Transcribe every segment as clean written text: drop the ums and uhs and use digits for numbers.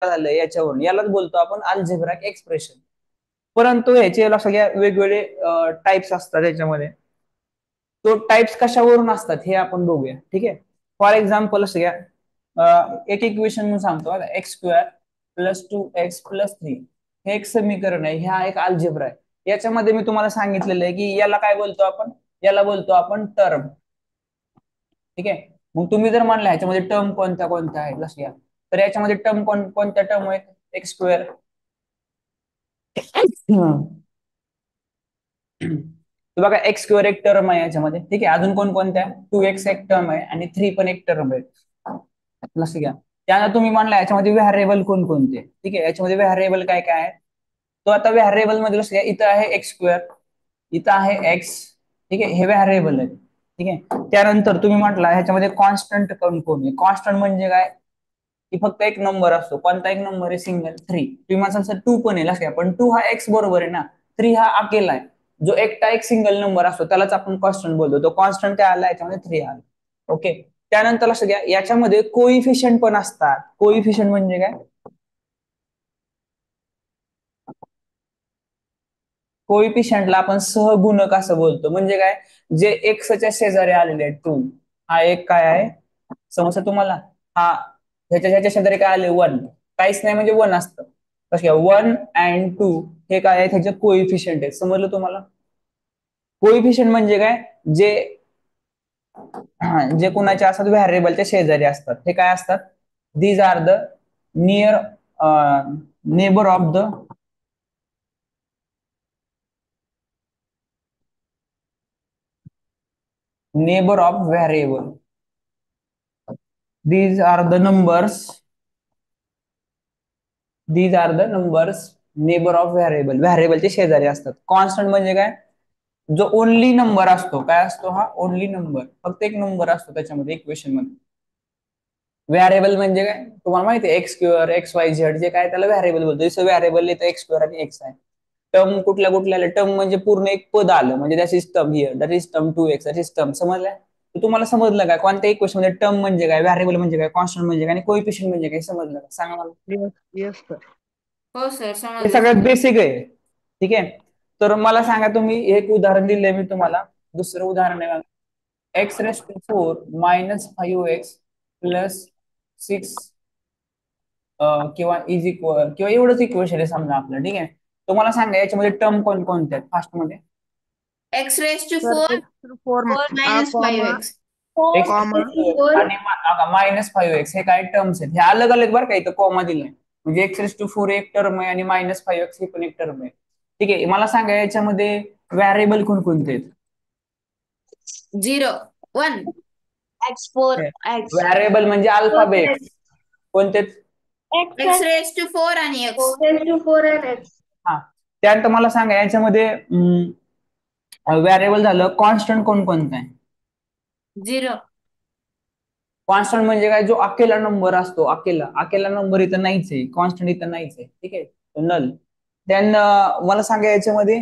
झालं याच्यावरून, यालाच बोलतो आपण अल्जेब्राइक एक्सप्रेशन. परंतु ह्याचे सगळ्या वेगवेगळे टाइप्स असतात याच्यामध्ये. तो टाइप्स कशावरून असतात हे आपण बघूया. ठीक आहे. फॉर एक्झाम्पल असं घ्या, एक इक्वेशन म्हणून सांगतो, एक्स स्क्वेअर प्लस 2x+3 हे एक समीकरण आहे, हा एक अल्जेब्रा आहे. याच्यामध्ये मी तुम्हाला सांगितलेलं आहे की याला काय बोलतो आपण, याला बोलतो आपण टर्म. ठीक आहे. मग तुम्ही जर म्हणला ह्याच्यामध्ये टर्म कोणत्या कोणत्या आहेत लक्ष घ्या, तर याच्यामध्ये टर्म कोणत्या टर्म आहेत, एक्स स्क्वेअर, तर बघा एक्स स्क्वेअर एक टर्म आहे याच्यामध्ये. ठीक आहे. अजून कोणत्या, 2x एक टर्म आहे आणि 3 पण एक टर्म आहे. लक्ष घ्या. त्यानंतर तुम्ही म्हणला याच्यामध्ये व्हेरिएबल कोणकोणते. ठीक आहे. याच्यामध्ये व्हेरिएबल काय काय आहे, तो आता व्हेरिएबल मध्ये लक्ष घ्या, इथं आहे एक्स स्क्वेअर, इथं आहे एक्स. ठीक आहे. हे व्हेरिएबल आहे. ठीक आहे. त्यानंतर तुम्ही म्हटला ह्याच्यामध्ये कॉन्स्टंट कोण आहे. कॉन्स्टंट म्हणजे काय, की फक्त एक नंबर असतो. कोणता एक नंबर आहे, सिंगल, 3. तुम्ही म्हणाल सर 2 पण आहे, लक्ष घ्या, पण 2 हा एक्स बरोबर आहे ना, 3 हा अकेला आहे. जो एकटा एक सिंगल नंबर असतो त्यालाच आपण कॉन्स्टंट बोलतो. तो कॉन्स्टंट काय आला याच्यामध्ये, 3 आला. ओके. त्यानंतर लक्ष घ्या, याच्यामध्ये कोइफिशियंट पण असतात. कोइफिशियंट म्हणजे काय, कोइफिशियंटला आपण सहगुणक असं बोलतो. म्हणजे काय, जे एक्सच्या शेजारी आलेले आहेत, 2 हा एक काय आहे समस्या तुम्हाला, हा ह्याच्या शेजारी काय आले, 1, काहीच नाही म्हणजे 1 असतं. कशा 1 अँड 2 हे काय आहे, त्याचे कोइफिशियंट आहे. समजलं तुम्हाला. कोइफिशियंट म्हणजे काय, जे जे कुणाचे असतात व्हेरिएबलच्या शेजारी असतात. हे काय असतात, these are the near neighbour of the neighbour of variable. these are the numbers these are the numbers neighbour of variable. व्हेरिएबलचे शेजारी असतात. कॉन्स्टंट म्हणजे काय, जो ओनली नंबर असतो. काय असतो हा, ओनली नंबर, फक्त एक नंबर असतो त्याच्यामध्ये इक्वेशन मध्ये. व्हेरिएबल म्हणजे काय तुम्हाला माहिती आहे, x square, x Y Z जे काय त्याला व्हेरिएबल बोलतो. जसं व्हेरिएबल इथं एक्स स्क्वेअर आणि एक्स आहे. टर्म कुठल्या कुठल्या, टर्म म्हणजे पूर्ण एक पद आलं म्हणजे that is term here, that is term 2x, that is term. समजलं. तुम्हाला समजलं काय कोणत्या इक्वेशन मध्ये टर्म म्हणजे काय, व्हेरिएबल म्हणजे काय, कॉन्स्टंट म्हणजे काय आणि कोइफिशियंट म्हणजे काय, समजलं का, सांगा मला. Yes yes sir. हो सर, हे समजलं. सगळ्यात बेसिक आहे. ठीक आहे. तर मला सांगा, तुम्ही एक उदाहरण दिलंय मी तुम्हाला, दुसरं उदाहरण आहे x⁴ - 5x+6 किंवा इज इक्वल किंवा एवढंच इक्वेशन आहे समजा आपलं. ठीक आहे. तुम्हाला सांगा याच्यामध्ये टर्म कोणकोणते आहेत फास्ट मध्ये. x⁴ sir x⁴ comma -5x. X comma आणि -5x हे काय टर्म्स आहेत, हे अलग अलग बरं का, इथं कॉमा दिलाय. म्हणजे x⁴ एक टर्म आहे आणि -5x ही पण एक टर्म आहे. ठीक आहे. मला सांगा याच्यामध्ये व्हेरिएबल कोणकोणते आहेत. 0 1 x4 x व्हेरिएबल म्हणजे अल्फाबेट कोणते, x⁴ आणि x. x4 and x. हा. त्यानंतर मला सांगा याच्यामध्ये व्हेरिएबल झालं, कॉन्स्टंट कोणकोणतं आहे. 0 कॉन्स्टंट म्हणजे काय, जो अकेला नंबर असतो, अकेला नंबर इथं नाहीच आहे, कॉन्स्टंट इथं नाहीच आहे. ठीक आहे. नल. त्यानं मला सांगा याच्यामध्ये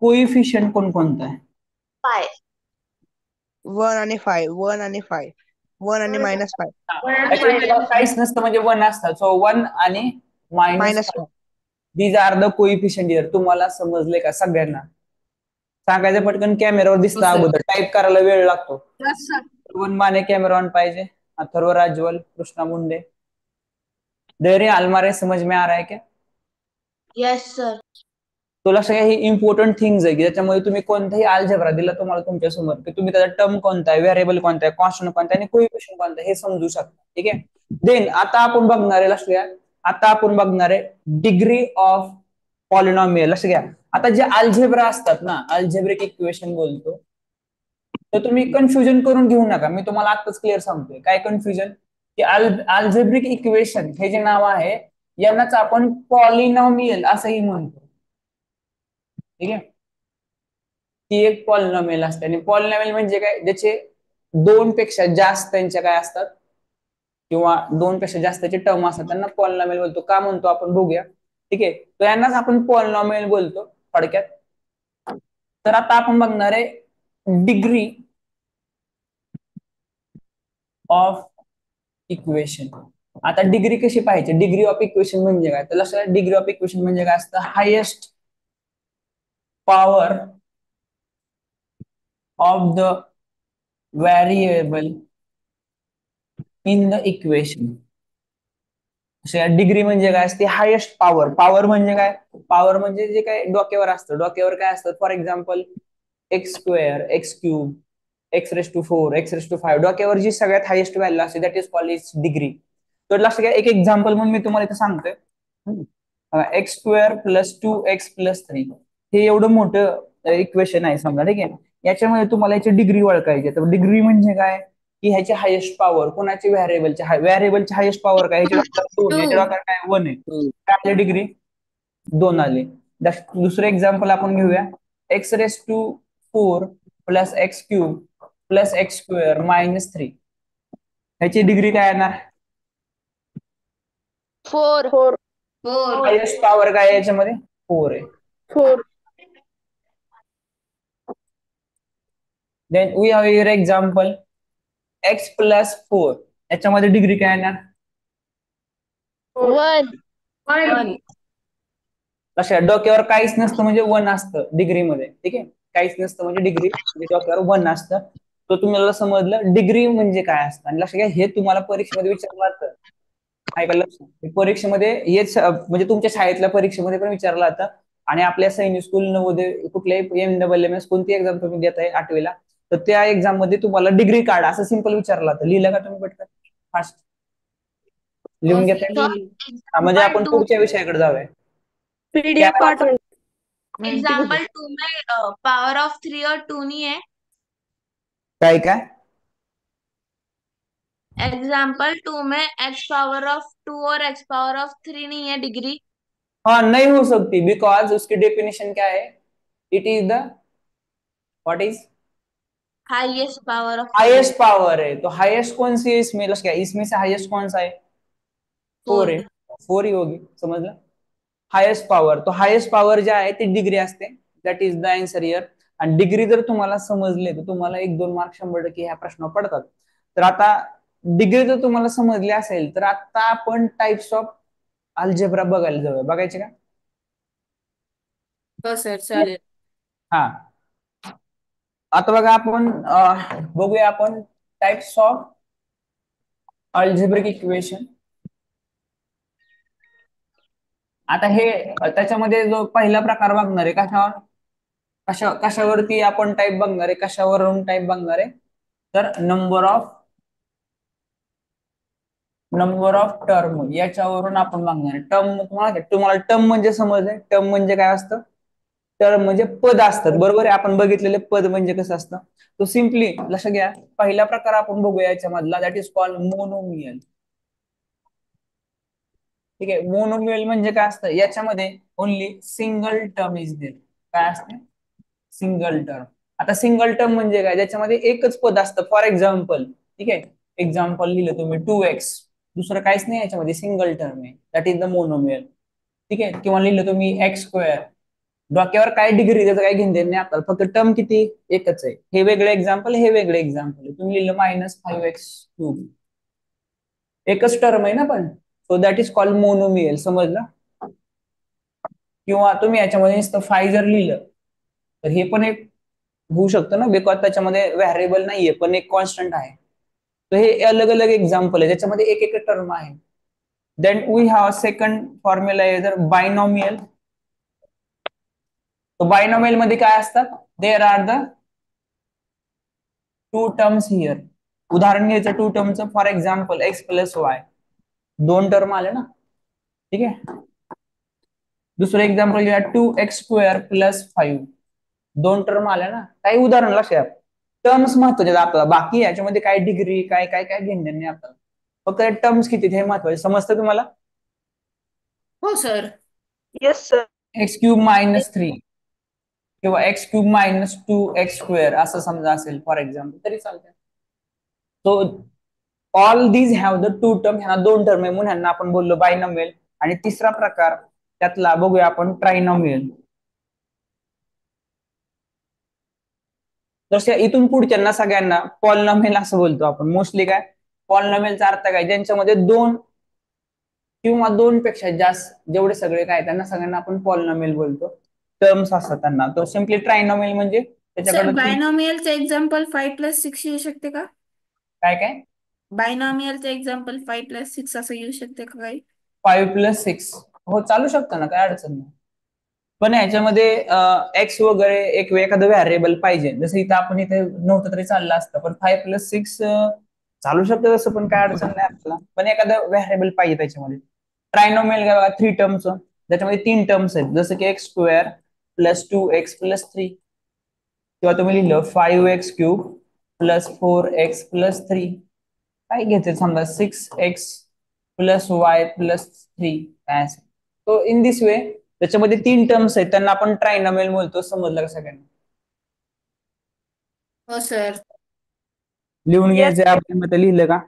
कोइफिशियंट कोणकोणतं आहे. 5 1 आणि 5, 1 आणि 5, 1 आणि -5, काहीच नसतं म्हणजे 1 असतात. सो 1 आणि -5. These are the coefficient here. तुम्हाला समजले का सगळ्यांना. सांगायचं पटकन, कॅमेरावर दिसतं सर. अगोदर, टाईप करायला वेळ लागतो. Yes sir. श्रवण माने कॅमेरा ऑन पाहिजे, अथर्व राजवल, कृष्णा मुंडे, डेरे आलमारे, समझ में आ रहा है क्या. yes sir. तो लक्षात घ्या, ही इम्पॉर्टंट थिंग्स आहे की त्याच्यामध्ये तुम्ही कोणताही अल्जेब्रा दिला तुम्हाला तुमच्या समोर, की तुम्ही त्याचा टर्म कोणता आहे, व्हेरिएबल कोणता आहे, कॉन्स्टंट कोणता आहे आणि कोइफिशियंट कोणता आहे हे समजू शकता. ठीक आहे. देन आता आपण बघणार आहे, लक्ष घ्या, आता आपण बघणार आहे डिग्री ऑफ पॉलिनॉमियल. लक्ष घ्या, आता जे अल्जेब्रा असतात ना, अल्जेब्रिक इक्वेशन बोलतो, तर तुम्ही कन्फ्युजन करून घेऊ नका. मी तुम्हाला आताच क्लिअर सांगतोय काय कन्फ्युजन, की अल्जेब्रिक इक्वेशन हे जे नाव आहे यांनाच आपण पॉलिनॉमियल असंही म्हणतो. ठीक आहे. ती एक पॉलिनॉमियल असते आणि पॉलिनॉमियल म्हणजे काय, ज्याचे 2 पेक्षा जास्त त्यांच्या काय असतात किंवा 2 पेक्षा जास्तचे टर्म असतात त्यांना पॉलिनॉमियल बोलतो. का म्हणतो आपण बघूया. ठीक आहे. तर यांनाच आपण पॉलिनॉमियल बोलतो थोडक्यात. तर आता आपण बघणार आहे डिग्री ऑफ इक्वेशन. आता डिग्री कशी पाहिजे, डिग्री ऑफ इक्वेशन म्हणजे काय, तर लक्षात डिग्री ऑफ इक्वेशन म्हणजे काय असतं, highest power of the variable in the equation. Degree म्हणजे काय असते, हायेस्ट पॉवर. पॉवर म्हणजे काय, पॉवर म्हणजे जे काय डोक्यावर असतं, डोक्यावर काय असतं, for example x square, x cube, x⁴, x⁵, डोक्यावर जी सगळ्यात हायेस्ट व्हॅल्यू असते that is called is degree. तर लक्षात घ्या, एक एक्झाम्पल म्हणून मी तुम्हाला इथं सांगतोय, x² + 2x + 3 हे एवढं मोठं इक्वेशन आहे समजा, ठीक आहे. याच्यामध्ये तुम्हाला याची डिग्री ओळखायची. तर डिग्री म्हणजे काय, की ह्याची हायेस्ट पॉवर कोणाची, व्हेरिएबलची हायेस्ट पॉवर काय, ह्याच्या डोक्यावर 2, याच्या टू डोक्यावर काय 1 आहे, काय आले डिग्री 2 आले. दुसरं एक्झाम्पल आपण घेऊया, x⁴ + x³ + x² - 3 ह्याची डिग्री काय येणार, 4. 4 हायेस्ट पॉवर काय याच्यामध्ये 4 आहे. 4. Then we have your example x + 4 याच्यामध्ये डिग्री काय येणार, 1. 1 लक्षात डोक्यावर काहीच नसतं म्हणजे 1 असतं डिग्रीमध्ये, ठीक आहे. काहीच नसतं म्हणजे डिग्री म्हणजे डोक्यावर 1 असतं. तो तुम्हाला समजलं डिग्री म्हणजे काय असतं. आणि लक्षात घ्या, हे तुम्हाला परीक्षेमध्ये विचारलं जातं. ऐकायला परीक्षेमध्ये हेच म्हणजे तुमच्या शाळेतल्या परीक्षेमध्ये पण विचारलं जातं. आणि आपल्या सैनिक स्कूल, नवोदय, कुठल्याही MSS कोणती एक्झाम तुम्ही देत आहे 8वीला, तर त्या एक्झाम मध्ये तुम्हाला डिग्री कार्ड असं सिंपल विचारलं जातं. लिहिलं का तुम्ही पटकन, फास्ट लिहून घेताय? म्हणजे आपण Example 2 पुढच्या विषयाकडे जाऊया. PDF पाठव. एग्जाम्पल 2 में पावर ऑफ 3 और 2 नहीं है. काय काय एग्जाम्पल 2 में x⁴ और x⁴ नहीं है डिग्री. हाँ, नहीं हो सकती बिकॉज उसकी डेफिनेशन क्या है, it is the what is highest power of highest power है. तो हाईएस्ट कौन सी है इसमें, क्या इसमें से हाईएस्ट कौन सा है, 4 है, 4 ही होगी, समजलं. हायेस्ट पॉवर, तो हायेस्ट पॉवर जे आहे ते डिग्री असते, that is the answer here. आणि डिग्री जर तुम्हाला समजले तर तुम्हाला 1-2 मार्क 100% ह्या प्रश्न पडतात. तर आता डिग्री जर तुम्हाला समजली असेल तर आता आपण टाइप्स ऑफ अल्जेब्रा बघायला जाऊया. बघायचे का? हो सर चालेल. हा, आता बघा आपण बघूया आपण टाइप्स ऑफ अल्जेब्रिक इक्वेशन. आता हे त्याच्यामध्ये जो पहिला प्रकार बघणार आहे कशावरती आपण टाइप बघणार आहे, कशावरून टाइप बघणार आहे, तर नंबर ऑफ टर्म याच्यावरून आपण बघणार आहे. तुम्हाला टर्म म्हणजे समजले, टर्म म्हणजे काय असतं, टर्म म्हणजे पद असतात, बरोबर आहे. आपण बघितलेले पद म्हणजे कसं असतं, तो सिम्पली लक्षात घ्या. पहिला प्रकार आपण बघूया याच्यामधला, दॅट इज कॉल्ड मोनोमियल. ठीक आहे, मोनोमियल म्हणजे काय असतं, याच्यामध्ये only single term is there. काय असते, सिंगल टर्म. आता सिंगल टर्म म्हणजे काय, ज्याच्यामध्ये एकच पद असतं. फॉर एक्झाम्पल, ठीक आहे, एक्झाम्पल लिहिलं तुम्ही 2x, दुसरं काहीच नाही याच्यामध्ये, सिंगल टर्म आहे, दॅट इज द मोनोमियल. ठीक आहे, किंवा लिहिलं तुम्ही x², डोक्यावर काय डिग्री त्याचं काय घेणं देणं नाही आपल्याला, फक्त टर्म किती एकच आहे. हे वेगळे एक्झाम्पल, हे वेगळे एक्झाम्पल. तुम्ही लिहिलं -5x³ एकच टर्म आहे ना पण, so that is called monomial, समजलं. किंवा तुम्ही याच्यामध्ये नुसतं 5 जर लिहिलं तर हे पण एक होऊ शकतं ना, बिकॉज त्याच्यामध्ये व्हेरिएबल नाहीये पण एक कॉन्स्टंट आहे. तर हे अलग अलग एक्झाम्पल आहे, ज्याच्यामध्ये एक एक टर्म आहे. Then we have second formula is binomial. तो बायनॉमियल मध्ये काय असतात, there are the 2 terms here. उदाहरण घ्यायचं 2 टर्मचं, फॉर एक्झाम्पल x+y, 2 टर्म आले ना, ठीक आहे. दुसरं एक्झाम्पल घ्या 2x² + 5, 2 टर्म आल्या ना. काही उदाहरण लक्षात, टर्म्स महत्वाचे आपल्याला, बाकी याच्यामध्ये काय डिग्री काय काय काय घेणं नाही आपल्याला, फक्त टर्म्स किती हे महत्वाचे. समजतं तुम्हाला? हो सर. Yes sir. x³ - 3 किंवा x³ - 2x² असं समजा असेल फॉर एक्झाम्पल तरी चालतं. So all these have the 2 term, ह्यांना 2 टर्म आहे म्हणून ह्यांना आपण बोललो बायनॉमियल. आणि तिसरा प्रकार त्यातला बघूया आपण ट्रायनॉमियल. जसं इथून पुढच्यांना सगळ्यांना पॉलिनॉमियल असं बोलतो आपण मोस्टली. काय पॉलिनॉमियलचा अर्थ काय, ज्यांच्यामध्ये 2 किंवा दोन पेक्षा जास्त जेवढे सगळे काय त्यांना सगळ्यांना आपण पॉलिनॉमियल बोलतो. टर्म्स असतात त्यांना. तो सिम्पली ट्रायनॉमियल म्हणजे सर त्याच्याकडे बायनॉमियलचे एक्झाम्पल 5+6 येऊ शकते का? काय काय बायनॉमियलचे एक्झाम्पल 5+6 असं येऊ शकते का काही? 5+6 हो चालू शकतं ना, काय अडचण नाही. पण ह्याच्यामध्ये एक्स वगैरे एक एखादं व्हॅरिएबल पाहिजे. जसं इथं आपण इथे नव्हतं तरी चाललं असतं, पण 5+6 चालू शकतं तसं, पण काय अडचण नाही आपल्याला. पण एखादं व्हॅरिएबल पाहिजे त्याच्यामध्ये. ट्रायनॉमियल काय बघा, 3 टर्म्स, त्याच्यामध्ये 3 टर्म्स आहेत, जसं की x² + 2x + 3, किंवा तुम्ही लिहिलं 5x³ + 4x + 3, काय घ्यायचं समजा 6x + y + 3 काय असेल. तो इन दिस वे त्याच्यामध्ये 3 टर्म्स आहेत, त्यांना आपण ट्रायनॉमियल बोलतो. समजलं का सगळ्यांना? हो सर. लिहून Yes, घ्यायचं आपण मग ते लिहिलं का?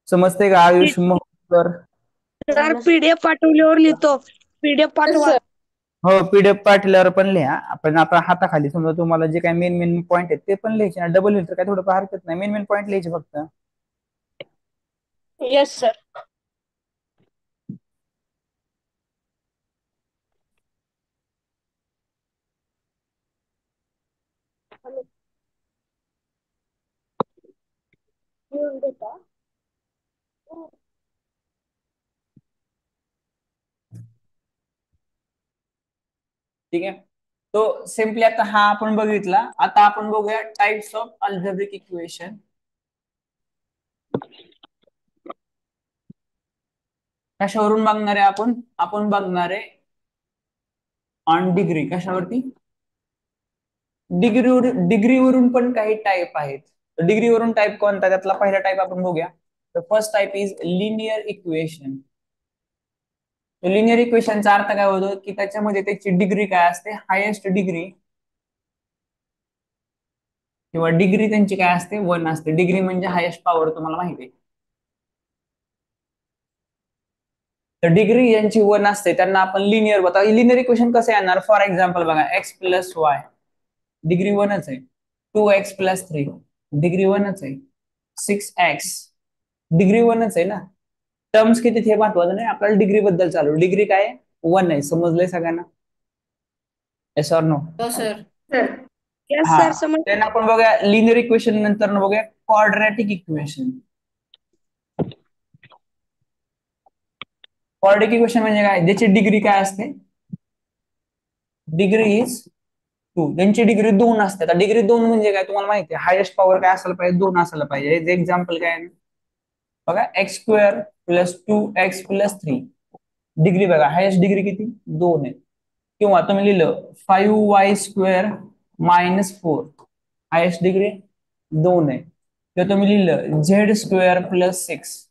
समजते का आयुष मोहकर? सर PDF पाठवल्यावर लिहितो. PDF पाठवा. हो, पीडीएफ पाठवल्यावर पण लिहा. आपण आता हाताखाली समजा तुम्हाला जे काही मेन मेन पॉईंट आहेत ते पण लिहायचे. डबल लिहिलं तर काय थोडं हरकत नाही, मेन मेन पॉईंट लिहायचे फक्त. Yes sir. ठीक आहे. तो सिम्पली आता हा आपण बघितला. आता आपण बघूया टाइप्स ऑफ अल्जेब्रिक इक्वेशन. कशावरून बघणार आहे आपण बघणार आहे ऑन डिग्री. कशावरती? डिग्रीवरून पण काही टाईप आहेत. डिग्रीवरून टाईप कोणता? त्यातला पहिला टाईप आपण बघूया. The first type is linear equation. Linear इक्वेशनचा अर्थ काय होतो की त्याच्यामध्ये त्याची डिग्री काय असते, हायेस्ट डिग्री किंवा डिग्री त्यांची काय असते, 1 असते. डिग्री म्हणजे हायेस्ट पॉवर, तुम्हाला माहिती आहे. तर डिग्री यांची 1 असते त्यांना आपण लिनियर बघा. लिनियर इक्वेशन कसं येणार? फॉर एक्झाम्पल बघा, x+y डिग्री 1च आहे. 2x + 3 डिग्री 1च आहे. 6x डिग्री 1च आहे ना. टर्म्स किती हे महत्वाचं नाही, आपल्याला डिग्री बद्दल चालू. डिग्री काय 1 आहे. समजलंय सगळ्यांना? Yes or no? हो सर. येस हा, सर समज. त्यांना आपण बघूया लिनियर इक्वेशन. नंतर बघूया क्वाड्रॅटिक इक्वेशन. क्वाड्रॅटिक इक्वेशन म्हणजे काय? ज्याची डिग्री काय असते, डिग्री इज 2. त्यांची डिग्री 2 असते. आता डिग्री 2 म्हणजे काय तुम्हाला माहिती आहे? हायेस्ट पॉवर काय असायला पाहिजे, 2 असायला पाहिजे. एक्झाम्पल काय आहे बघा, x² + 2x + 3 डिग्री बघा, हायेस्ट डिग्री किती, 2 आहे. किंवा तुम्ही लिहिलं 5y² - 4 हायेस्ट डिग्री 2 आहे. किंवा तुम्ही लिहिलं z² + 6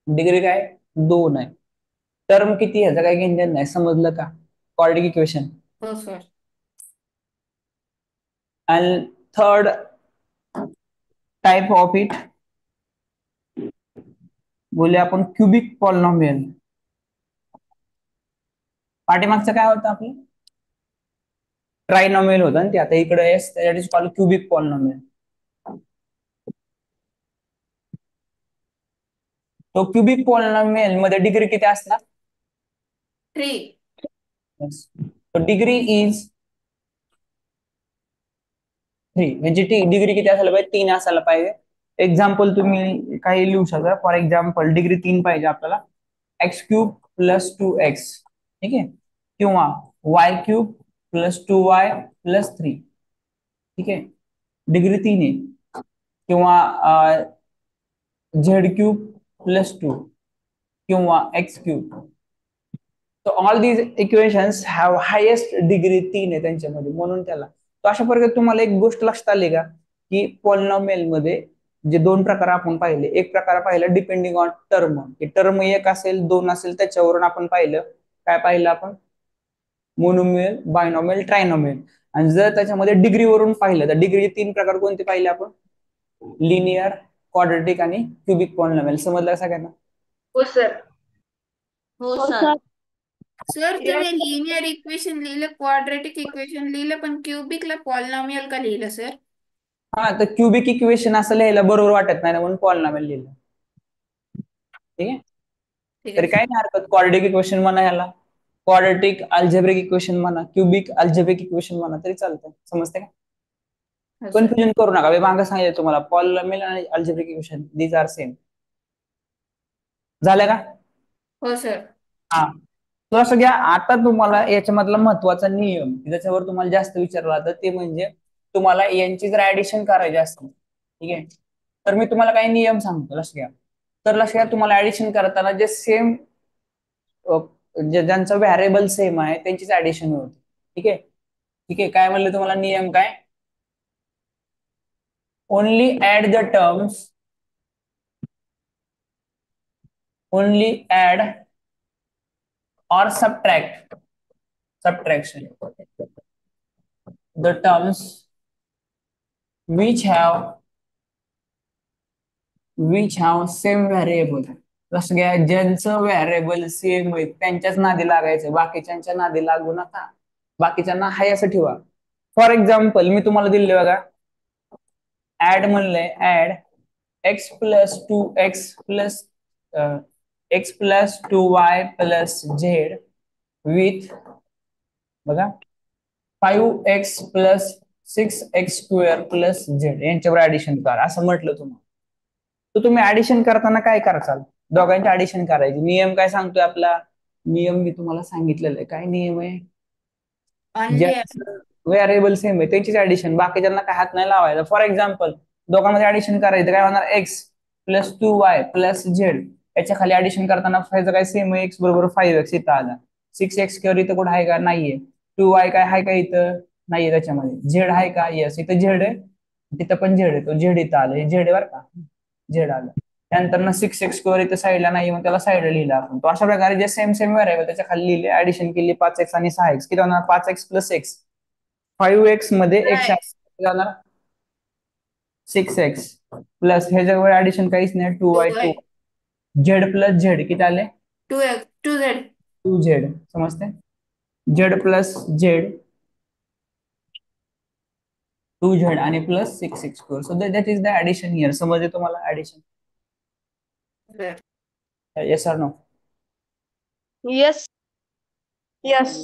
डिग्री काय 2 आहे. टर्म किती, ह्याचं काही घेणं नाही. समजलं का? Quadratic equation. हो sir. And third type of it बोलूया आपण क्युबिक पॉलिनॉमियल. पाठीमागचं काय होतं आपलं? ट्रायनॉमियल होतं ना ते. आता इकडे that is called cubic polynomial. तो क्युबिक पॉलिनॉमियल मध्ये डिग्री किती असणार? 3. तो डिग्री इज 3. म्हणजे डिग्री किती असायला पाहिजे? 3 असायला पाहिजे. एक्झाम्पल तुम्ही काही लिहू शकता. फॉर एक्झाम्पल डिग्री 3 पाहिजे आपल्याला, x³ + 2x, ठीक आहे. किंवा y³ + 2y + 3, ठीक आहे. डिग्री 3 आहे. किंवा z³ + 2 किंवा x³. So all these equations have highest degree 3 आहे त्यांच्यामध्ये, म्हणून त्याला. तर अशा प्रकारे तुम्हाला एक गोष्ट लक्षात आली का, की पॉलिनॉमियल मध्ये जे 2 प्रकार आपण पाहिले. एक प्रकार पाहिला डिपेंडिंग ऑन टर्म, की टर्म 1 असेल 2 असेल त्याच्यावरून आपण पाहिलं. काय पाहिलं आपण? Monomial, binomial, trinomial. आणि जर त्याच्यामध्ये डिग्रीवरून पाहिलं तर डिग्री 3 प्रकार कोणते पाहिले आपण? लिनियर, क्वाड्रॅटिक आणि क्युबिक पॉलिनॉमियल. समजलं सगळ्यांना? हो सर. हो हो सर. सर. Sir Yes. तुम्ही लिनियर इक्वेशन लिहिलं, क्वाड्रॅटिक इक्वेशन लिहिलं, पण क्युबिकला पॉलिनॉमियल का लिहिलं सर? हा, तर क्युबिक इक्वेशन असं लिहायला बरोबर वाटत नाही ना, म्हणून पॉलिनॉमियल लिहिलं. ठीक आहे. ठीक तरी आहे काय नाही हरकत, क्वाड्रेटिक इक्वेशन म्हणा याला, क्वाड्रेटिक अल्जेब्रिक इक्वेशन म्हणा, क्युबिक अल्जेब्रिक इक्वेशन म्हणा तरी चालतं. समजते का? हो सर कन्फ्युजन करू नका. मी मागे सांगितलं तुम्हाला, पॉलिनॉमियल आणि algebraic equation these are same. झालं का? हो सर हा. तर असं घ्या. आता तुम्हाला याच्यामधला महत्वाचा नियम ज्याच्यावर तुम्हाला जास्त विचारला जातं ते म्हणजे तुम्हाला यांची जर ऍडिशन करायची असेल, ठीक आहे, तर मी तुम्हाला काही नियम सांगतो, लक्ष घ्या. तर लक्ष घ्या, तुम्हाला ऍडिशन करताना जे सेम ज्यांचं व्हॅरिएबल सेम आहे त्यांचीच ऍडिशन होते. ठीक आहे. ठीक आहे. काय म्हणलं तुम्हाला नियम काय? Only add the terms, only add or subtraction the terms which have same variable. जसं घ्या, ज्यांचं व्हॅरिएबल सेम आहे त्यांच्याच नादी लागायचं, बाकीच्यांच्या नादी लागू नका. बाकीच्यांना हाय असं ठेवा. फॉर एक्झाम्पल मी तुम्हाला दिले बघा, ऍड म्हणलंय, add X plus two X plus X plus two Y plus Z with बघा 5x plus 6x square plus Z यांच्यावर ऍडिशन करा असं म्हटलं तुम्हाला. तर तुम्ही ऍडिशन करताना काय कराल? दोघांची ऍडिशन करायची. नियम काय सांगतोय आपला? नियम मी तुम्हाला सांगितलेलं आहे. काय नियम आहे? ओनली ज्यांचं व्हेरिएबल सेम आहे त्यांचीच ऍडिशन, बाकीच्यांना काय हात नाही लावायचा. फॉर एक्झाम्पल दोघांमध्ये ऍडिशन करायचं, काय होणार? X plus two Y plus Z. याच्या खाली ऍडिशन करताना फायचं काय सेम आहे, एक्स बरोबर 5x इथं आला, 6x स्क्वेअर इथं कुठं आहे का? नाहीये. टू वाय काय आहे का इथं? नाहीये. त्याच्यामध्ये झेड आहे का? येस, इथं झेड आहे, तिथं पण झेड आहे, तो झेड इथं आलं, हे झेड आहे बरं का, झेड आलं. त्यानंतर ना 6x स्क्वेअर इथं साईडला नाही, मग त्याला साईडला लिहिला आपण. तो अशा प्रकारे जे सेम सेम व्हेरिएबल त्याच्या खाली लिहिले, ऍडिशन केली, 5x आणि 6x किती होणार? 5x प्लस एक्स, 5x मध्ये एक्स जाणार, 6x प्लस हे जवळ ऍडिशन काहीच नाही, 2y 2 झेड प्लस झेड किती आले? 2z 2z. समजते? झेड प्लस झेड 2z आणि plus 6x square. So that is the addition here. समजते तुम्हाला addition? Yes or no? Yes. Yes.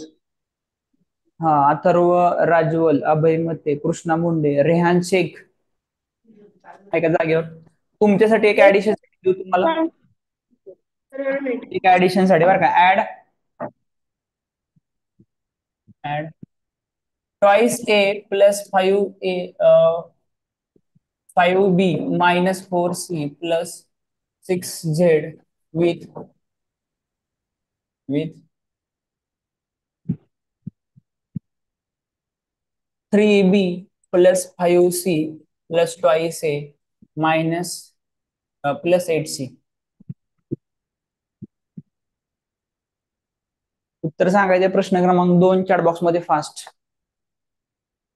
हा. अथर्व राजवल, अभय मते, कृष्णा मुंडे, रेहान शेख आहे का जागेवर? तुमच्यासाठी एक ऍडिशन देऊ तुम्हाला, एक ऍडिशन साठी बरं का. Add twice A plus 5a 5b minus 4c plus 6z with 3b plus 5c plus twice a minus plus 8c. उत्तर सांगायचे प्रश्न क्रमांक 2 चॅट बॉक्स मध्ये फास्ट,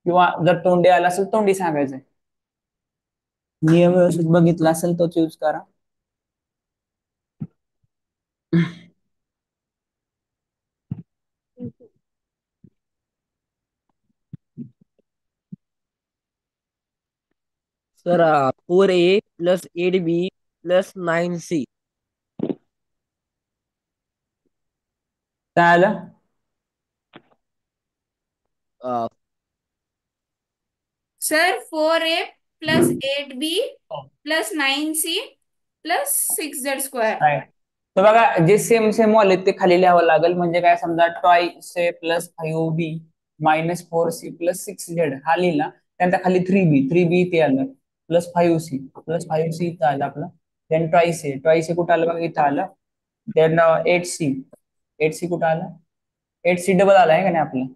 किंवा जर तोंडी आला असेल तोंडी सांगायचंय. नियम व्यवस्थित बघितला असेल तोच यूज करा. Sir 4A plus 8B plus 9C. काय आलं? Sir 4a plus 8b plus 9c plus 6z square. काय? तर बघा, जे सेम सेम वाले ते खाली लिहावं लागेल. म्हणजे काय, समजा ट्वाइस ए plus 5b minus 4c plus 6z हा लिहिला, त्यानंतर खाली 3b इथे आलं, प्लस 5c इथं आलं आपलं. देन ट्वाइस ए कुठं आलं बघा, इथं आलं. देन 8c कुठं आलं? 8c डबल आला आहे का नाही आपलं?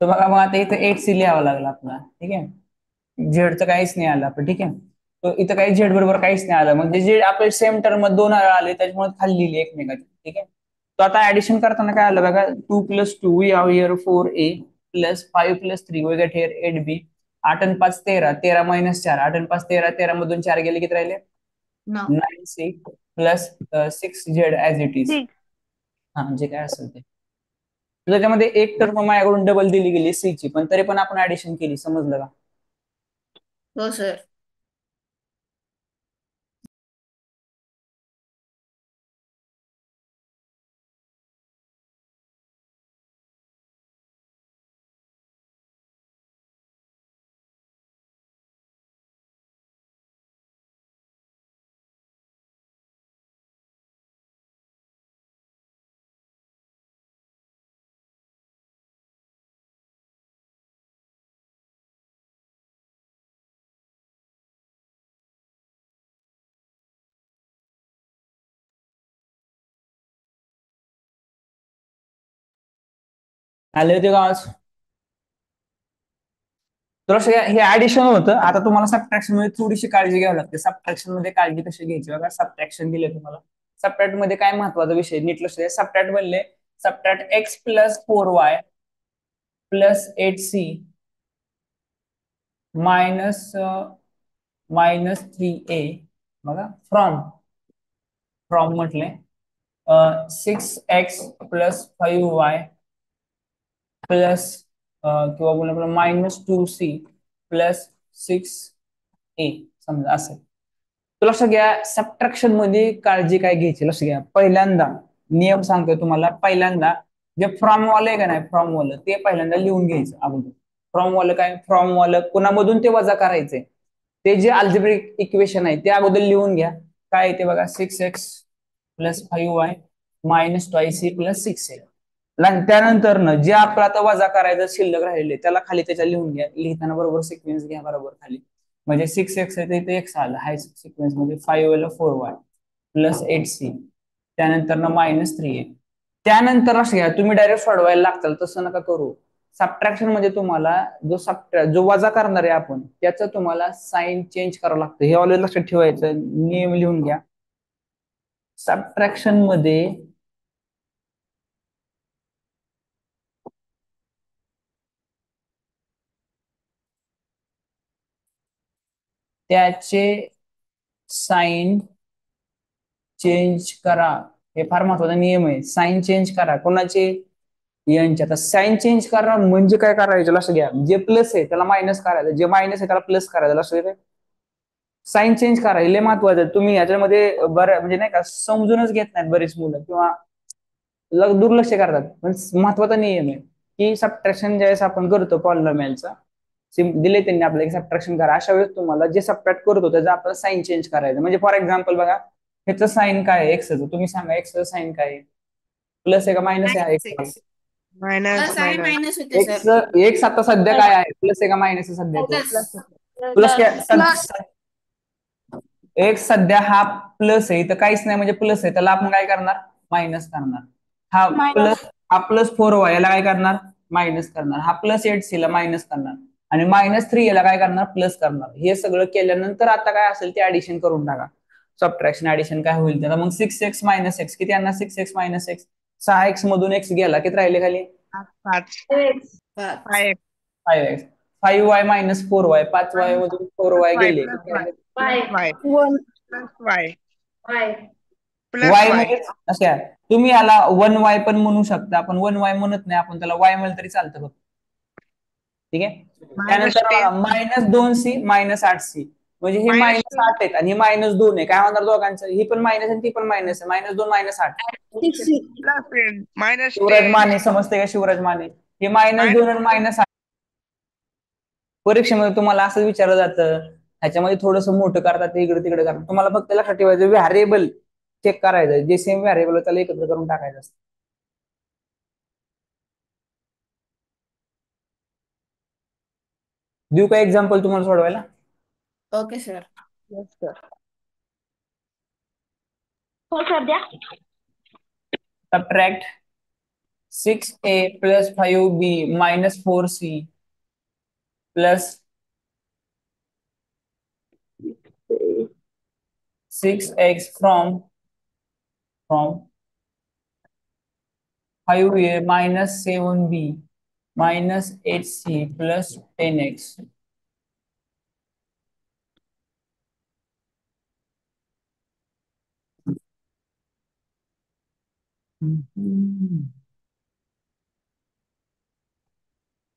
तर बघा, मग आता इथं 8c लिहावं लागलं आपल्याला. ठीक आहे. झेडचं काहीच नाही आलं आपलं. ठीक आहे. तो इथं काही झेड बरोबर काहीच नाही आलं, म्हणजे जे आपले सेम टर्म दोन आले त्याच्यामुळे खाली लिहिले एकमेकाचे. ठीक आहे. तो आता ऍडिशन करताना काय आलं बघा, 2 plus 2 we have here 4a plus 5 plus 3 we get here 8b. 8 आणि 5 13, 13 मायनस 4, 8 आणि 5 13, 13 मधून 4 गेले किती राहिले? 9c plus 6z as it is. Six. हा, जे काय असेल ते. त्याच्यामध्ये एक टर्म माझ्याकडून डबल दिली गेली सी ची, पण तरी पण आपण ऍडिशन केली. समजलं का? हो सर. आले होते का आवाज? तुला हे ऍडिशन होतं. आता तुम्हाला सबट्रॅक्शन मध्ये थोडीशी काळजी घ्यावी लागते. सबट्रॅक्शन मध्ये काळजी कशी घ्यायची बघा. सबट्रॅक्शन दिले तुम्हाला. सबट्रॅक्ट मध्ये काय महत्वाचा विषय नीट लक्ष द्या. सबट्रॅक्ट बनले subtract x plus 4y plus 8c minus minus 3a बघा फ्रॉम म्हटले 6x प्लस 5y प्लस किंवा बोला -2c प्लस 6a समजा असेल. तर लक्ष घ्या सबट्रॅक्शन मध्ये काळजी काय घ्यायची लक्ष घ्या. पहिल्यांदा नियम सांगतोय तुम्हाला. पहिल्यांदा जे फ्रॉम वाले का नाही फ्रॉम वालं ते पहिल्यांदा लिहून घ्यायचं अगोदर. फ्रॉम वालं काय फ्रॉम वालं कुणामधून ते वजा करायचे ते जे अल्जेब्रिक इक्वेशन आहे ते अगोदर लिहून घ्या. काय ते बघा 6x plus 5y minus 2c plus 6a. त्यानंतर जे आपलं आता वजा करायचं शिल्लक राहिले त्याला खाली त्याच्या लिहून घ्या. लिहिताना बरोबर सिक्वेन्स घ्या बरोबर खाली. म्हणजे 6x आहे इथे x आलं हाय सिक्वेन्स मध्ये 5 ला 4y प्लस 8c त्यानंतर मायनस 3a. त्यानंतर असं घ्या तुम्ही डायरेक्ट सोडवायला लागताल तसं नका करू. सबट्रॅक्शन मध्ये तुम्हाला जो वजा करणार आहे आपण त्याचं तुम्हाला साइन चेंज करावं लागतं. हे ऑलरेडी लक्षात ठेवायचं. नियम लिहून घ्या. सबट्रॅक्शन मध्ये त्याचे साइन चेंज करा. हे फार महत्वाचा नियम आहे. साइन चेंज करा कोणाचे यांचे. आता साइन चेंज करा म्हणजे काय करायचं लक्ष घ्या. जे प्लस आहे त्याला मायनस करायचं. जे मायनस आहे त्याला प्लस करायचं. लक्ष द्या. साइन चेंज करा हे महत्वाचं आहे. तुम्ही याच्यामध्ये बरं म्हणजे नाही का समजूनच घेत नाहीत बरीच मुलं किंवा दुर्लक्ष करतात. पण महत्वाचा नियम आहे की सबट्रॅक्शन ज्यावेळेस आपण करतो पॉलिनॉमियलचा दिले त्यांनी आपल्याला सबट्रॅक्शन करा. अशा वेळेस तुम्हाला जे सबट्रॅक्ट करतो त्याचा आपल्याला साइन चेंज करायचं. म्हणजे फॉर एक्झाम्पल बघा ह्याचं साइन काय आहे एक्सचं तुम्ही सांगा. एक्सचं साइन काय आहे प्लस आहे का मायनस आहे? मायनस प्लस आणि मायनस मायनस होते सर. एक्स आता सध्या काय आहे प्लस आहे का मायनस आहे सध्या तो प्लस. प्लस एक्स सध्या हा प्लस आहे तर काहीच नाही म्हणजे प्लस आहे त्याला आपण काय करणार मायनस करणार. हा प्लस 4y याला काय करणार मायनस करणार. हा प्लस 8c ला मायनस करणार आणि मायनस 3 याला काय करणार प्लस करणार. हे सगळं केल्यानंतर आता काय असेल ते ऍडिशन करून टाका. सबट्रॅक्शन ऍडिशन काय होईल त्याला मग 6x मायनस एक्स किती आणणार 6x मायनस एक्स 6x मधून x गेला किती राहिले खाली 5 पाच. 5x 5y minus 4y 5y मधून 4y गेले प्लस y वाय मध्ये अशा तुम्ही याला 1y पण म्हणू शकता. आपण 1y म्हणत नाही आपण त्याला y म्हणलं तरी चालतं फक्त. ठीक आहे. मायनस त्यानंतर 10 मायनस 2c मायनस 8c म्हणजे हे मायनस मायनस 8 आहेत आणि हे मायनस 2 आहे. काय होणार दोघांचं ही पण मायनस आणि ती पण मायनस आहे. Minus 2 minus 8 plus minus Shivraj 10 Mane समजते का शिवराज माने हे मायनस 2 आणि मायनस 8 परीक्षेमध्ये तुम्हाला असं विचारलं जातं. ह्याच्यामध्ये थोडंसं मोठं करतात इकडे तिकडे करतात. तुम्हाला फक्त लक्षात ठेवायचं व्हॅरिएबल चेक करायचं जे सेम व्हॅरिएबल त्याला एकत्र करून टाकायचं असतं. देऊ का एक्झाम्पल तुम्हाला सोडवायला? Okay sir. हो सर द्या. Subtract 6a plus 5b minus 4c plus 6x from 5a minus 7b minus 8c plus 10x.